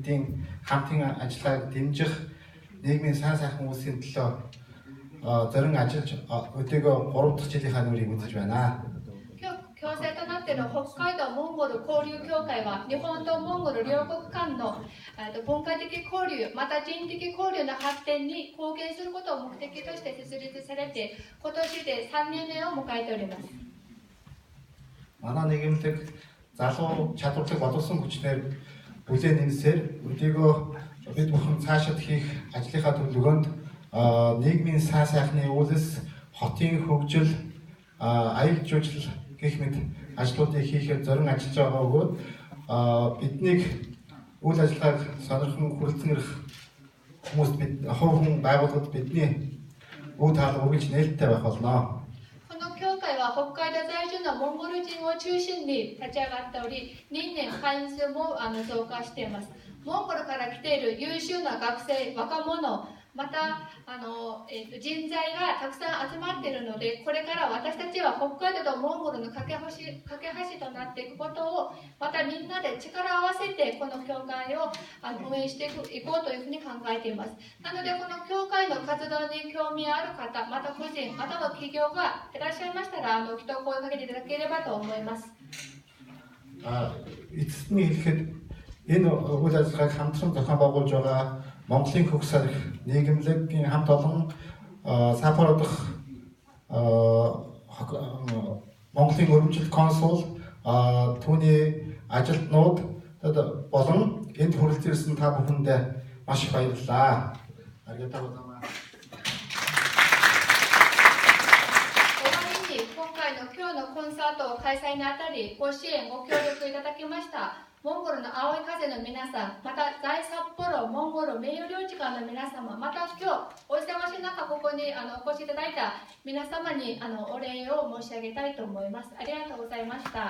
нийтийн хамтын ажиллагааг дэмжих нийгмийн сайн сайхан үйлсийн төлөө зорин ажиллаж өдөөг 3 дахь жилийнхаа нүрийг үзэж байна. 共生となっている北海道モンゴル交流協会は日本とモンゴル両国間の文化的交流また人的交流の発展に貢献することを目的として設立されて今年で3年目を迎えております。 Манай нийгэмлэг залуу чадварлаг боловсон хүчнээр бүлээн нэмсээр өдөөгөө бид бүхэн цаашид хийх ажлынхаа төлөвлөгөөнд нийгмийн сайн сайхны үйлс, хотын хөгжил, аял жуулчлал гэх мэт ажлуудыг хийхээр зорин ажиллаж байгаа бөгөөд биднийг үйл ажиллагааг сонирхон хүрэлцэн ирэх хүмүүст бид хувь хүн байгууллагад бидний үе таалга үргэлж нээлттэй байх болно. この協会は北海道在住のモンゴル人を中心に立ち上がっており、年々会員数も増加しています。モンゴルから来ている優秀な学生、若者、また人材がたくさん集まっているので、これから私たちは北海道とモンゴルの架け橋となっていくことを、またみんなで力を合わせてこの協会を運営していこうというふうに考えています。なのでこの協会の活動に興味ある方、また個人、または企業がいらっしゃいましたら、人を声かけていただければと思います。Эцэст нь хэлэхэд энэ үйл ажиллагааг хамтран зохион байгуулж байгаа Монголын хөх сарих нийгэмлэгийн хамт олон Саппоро дахь Монголын өргөмжлөлт консул түүний ажилтнууд болон энд хүрэлцээрсэн та бүхэндээ маш их баярлалаа. ありがとうございます。 今日のコンサート開催にあたりご支援ご協力いただきましたモンゴルの青い風の皆さん、また在札幌モンゴル名誉領事館の皆様、また今日お忙しい中ここにお越しいただいた皆様にお礼を申し上げたいと思います。ありがとうございました。